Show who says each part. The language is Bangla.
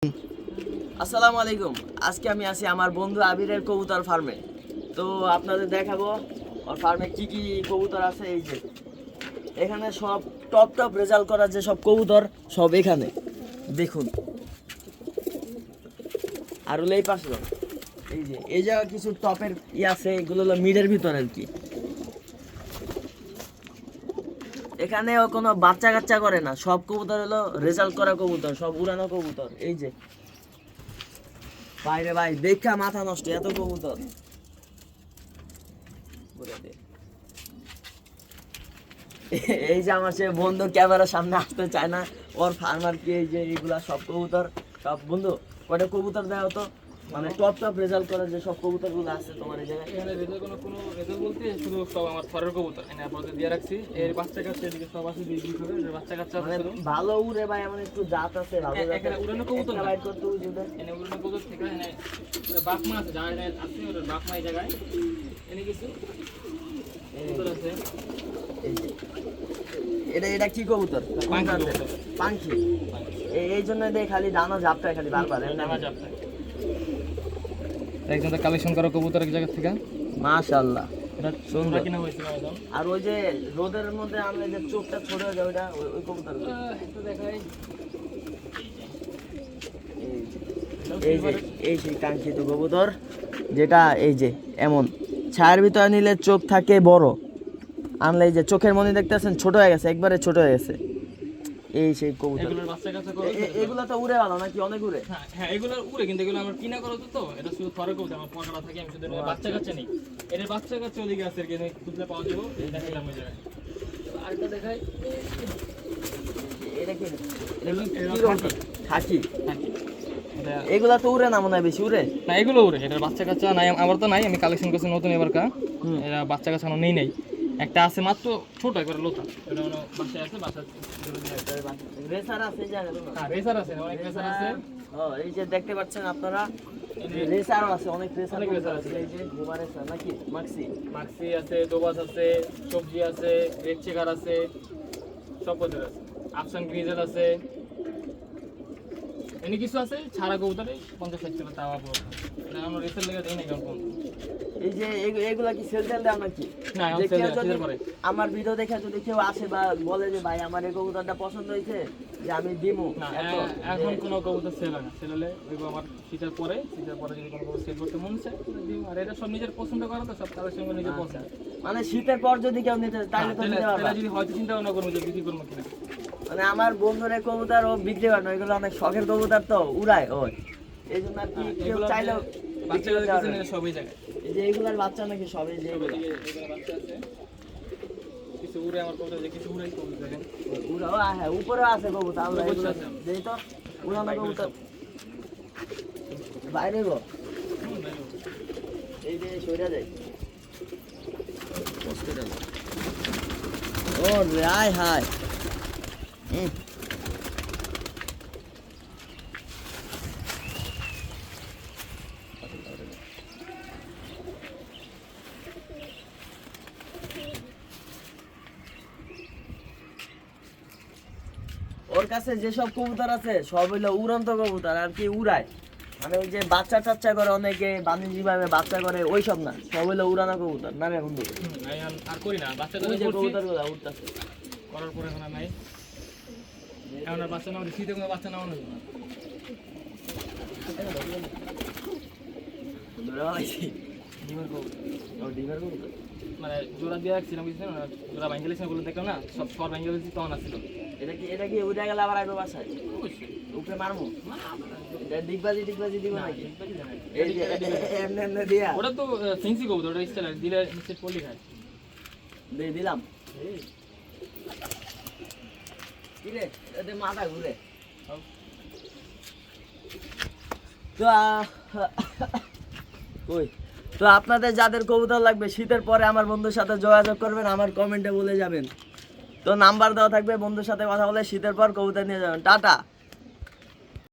Speaker 1: আসসালামু আলাইকুম। আজকে আমি আছি আমার বন্ধু আবিরের কবুতর ফার্মে। তো আপনাদের দেখাবো ওর ফার্মে কি কি কবুতর আছে। এই যে এখানে সব টপ রেজাল্ট করা যে সব কবুতর সব এখানে দেখুন। আর হলো এই পাশে এই যে এই জায়গা কিছু টপের আছে, এগুলো হলো মিডের ভিতর আর কি। এখানে ও কোনো বাচ্চা কাচ্চা করে না, সব কবুতর হলো রেজাল্ট করা কবুতর, সব উড়ানো কবুতর। এই যে বাইরে ভাই দেখা মাথা নষ্ট, এত কবুতর। এই যে আমার সে বন্ধু ক্যামেরার সামনে আসতে চায় না, ওর ফার্মার কি এই যে এইগুলা সব কবুতর। সব বন্ধু কয়টা কবুতর দেওয়া হতো, মানে টপ রেজাল্ট করার যে সব কবুতর গুলো আছে তোমার এই জায়গায়।
Speaker 2: এখানে রেজাল্ট কোনো রেজাল্ট বলতে শুধু সব আমার ঘরের কবুতর এনে আপনাদের দিয়ে রাখছি। এর বাচ্চা কাচ্চা এদিকে সব আছে, দুই করে এর বাচ্চা কাচ্চা
Speaker 1: মানে
Speaker 2: আছে।
Speaker 1: ভালো উড়ে ভাই, এমন একটু জাত আছে ভালো জাত।
Speaker 2: এখানে উড়ানো কবুতর না,
Speaker 1: বাইর করতে উড়ে
Speaker 2: এনে উড়ানো কবুতর থেকে এনে বাপ মা আছে, যারা আছে ওর বাপ মা এই জায়গায় এনে কিছু কবুতর আছে।
Speaker 1: এই যে এটা কি কবুতর? পাখি। এই জন্য দেখ খালি ডানা ঝাপটায় খালি বারবার
Speaker 2: ডানা ঝাপটায়। একজন কালেকশন করা কবুতর এক জায়গা থেকে।
Speaker 1: মাশাআল্লাহ
Speaker 2: এটা সুন্দর কিনা হয়েছিল একদম।
Speaker 1: আর ওই যে রোদের মধ্যে আমরা যে চোখটা ছোট হয়ে যায় ওটা ওই কবুতর
Speaker 2: একটু দেখাই।
Speaker 1: এই যে এই সেই কাঙ্ক্ষিত কবুতর, যেটা এই যে এমন ছায়ার ভিতরে নিলে চোখ থাকে বড়, আনলে এই যে চোখের মনি দেখতেছেন ছোট হয়ে গেছে, একবারে ছোট হয়ে গেছে। এই সেই কবুতর।
Speaker 2: এগুলোর বাচ্চা কাচ্চা করে
Speaker 1: এগুলো তো উড়ে ভালো নাকি? অনেক উড়ে।
Speaker 2: হ্যাঁ এগুলো উড়ে, কিন্তু এগুলো আমার কিনা করো তো। এটা শুধু থরে কবুতর, আমার পকড়া থাকে, আমি শুধু বাচ্চা কাচ্চা নেই। এর বাচ্চা কাচ্চা ওদিকে আছে, এখানে খুঁজলে পাওয়া যাবে। এই দেখাইলাম ওই জায়গায়। আরেকটা দেখাই।
Speaker 1: এটা কি?
Speaker 2: খাকি।
Speaker 1: এগুলা তো উড়ে না মনে হয়, বেশি উড়ে
Speaker 2: না। এগুলো উড়ে, এটার বাচ্চা কাচ্চা নাই আমার তো নাই, আমি কালেকশন করছি নতুন এবারকার। এরা বাচ্চা কাচ্চা নেই। একটা আছে মাত্র ছোট একবারে লোতা, এটা হলো বাসায় আছে। বাসা
Speaker 1: রেসার আছে জায়গা তো।
Speaker 2: হ্যাঁ রেসার আছে, অনেক রেসার আছে।
Speaker 1: এই যে দেখতে পাচ্ছেন আপনারা, রেসারও আছে, অনেক রেসার আছে। এই যে গোবা রেসার নাকি
Speaker 2: মাক্সি আছে, দোবাস আছে, সবজি আছে, রেড চেকার আছে, সব পদের আছে। আফসান গ্রিজেল আছে, এনে কিছু আছে ছাড়া কবুতরে 50-60 টাকা তাওয়া পড়ে। এটা আমরা রেসের লেগে দেই না কেমন।
Speaker 1: এই যে এগুলা কি সেল দেন নাকি?
Speaker 2: না,
Speaker 1: যে
Speaker 2: সেল
Speaker 1: কেউ যদি
Speaker 2: করে।
Speaker 1: আমার ভিডিও দেখে যদি কেউ আসে বা বলে যে ভাই আমার এই কবুতরটা পছন্দ হয়েছে, যে আমি দিমু,
Speaker 2: না এখন কোনো কবুতর সেল হয় না। সেল হলে ওইগুলো আমার শীতের পরে যদি কোনো কবুতর সেল করতে মন চায় দিই। আর এটা সব নিজের পছন্দ করা, তো সব কালেকশন করে নিজের পছন্দ।
Speaker 1: মানে শীতের পর যদি কেউ নিতে তাহলে তো নিতে পারবে।
Speaker 2: যদি হয়তো চিন্তা ভাবনা করবো যে বিক্রি করবো কিনা।
Speaker 1: মানে আমার বন্ধুর এই কবুতর ও বিক্রি করে না, এগুলো অনেক শখের কবুতর তো উড়ায় ওই, এই জন্য আর কি কেউ চাইলেও
Speaker 2: বাচ্চাগুলো সবই জায়গায়।
Speaker 1: এই যে এগুলার বাচ্চা নাকি সবই যে এগুলো
Speaker 2: বাচ্চা আছে, কিছু উড়ে আমার কবুতর, কিছু উড়াই কবুতর দেখেন।
Speaker 1: উড়াও। হ্যাঁ উপরে আছে কবুতর, আমরা এগুলো যেই তো উড়ানো কবুতর বাইরে গো। এই যে সইরা যায় ও রে, আয় হায়। ওর কাছে যেসব কবুতর আছে সব হইলো উড়ন্ত কবুতর, আর কি উড়ায়, মানে ওই যে বাচ্চা টাচ্চা করে অনেকে বাণিজ্যিক ভাবে বাচ্চা করে, ওই সব না, সব হইলো উড়ানো কবুতর। না রে বন্ধু,
Speaker 2: আর করি না বাচ্চা
Speaker 1: কবুতর গুলা উঠতেছে
Speaker 2: করার পরে এখন নাই। এখন আর বাচ্চা নামানো, শীতে কোনো বাচ্চা নামানো না। মানে জোড়া দিয়ে রাখছিলাম, বুঝছেন? জোড়া ভাঙ্গে লেগেছিল বলে দেখলাম না, সব সর ভাঙ্গে লেগেছি তখন আসছিল।
Speaker 1: এটা কি উড়ে গেলে আবার আসবে বাসায়?
Speaker 2: অবশ্যই
Speaker 1: উপরে মারমু, ডিগবাজি দিব নাকি? এই যে এমনি দিয়া
Speaker 2: ওটা তো ফেন্সি কবুতর, ওটা স্টাইল দিলে নিচে পলি খায়।
Speaker 1: দিলাম কি রে, এতে মাথা ঘুরে। তো ওই তো আপনাদের যাদের কবুতর লাগবে শীতের পরে আমার বন্ধুর সাথে যোগাযোগ করবেন, আমার কমেন্টে বলে যাবেন। তো নাম্বার দেওয়া থাকবে, বন্ধুর সাথে কথা বলে শীতের পর কবুতর নিয়ে যাবেন। টাটা।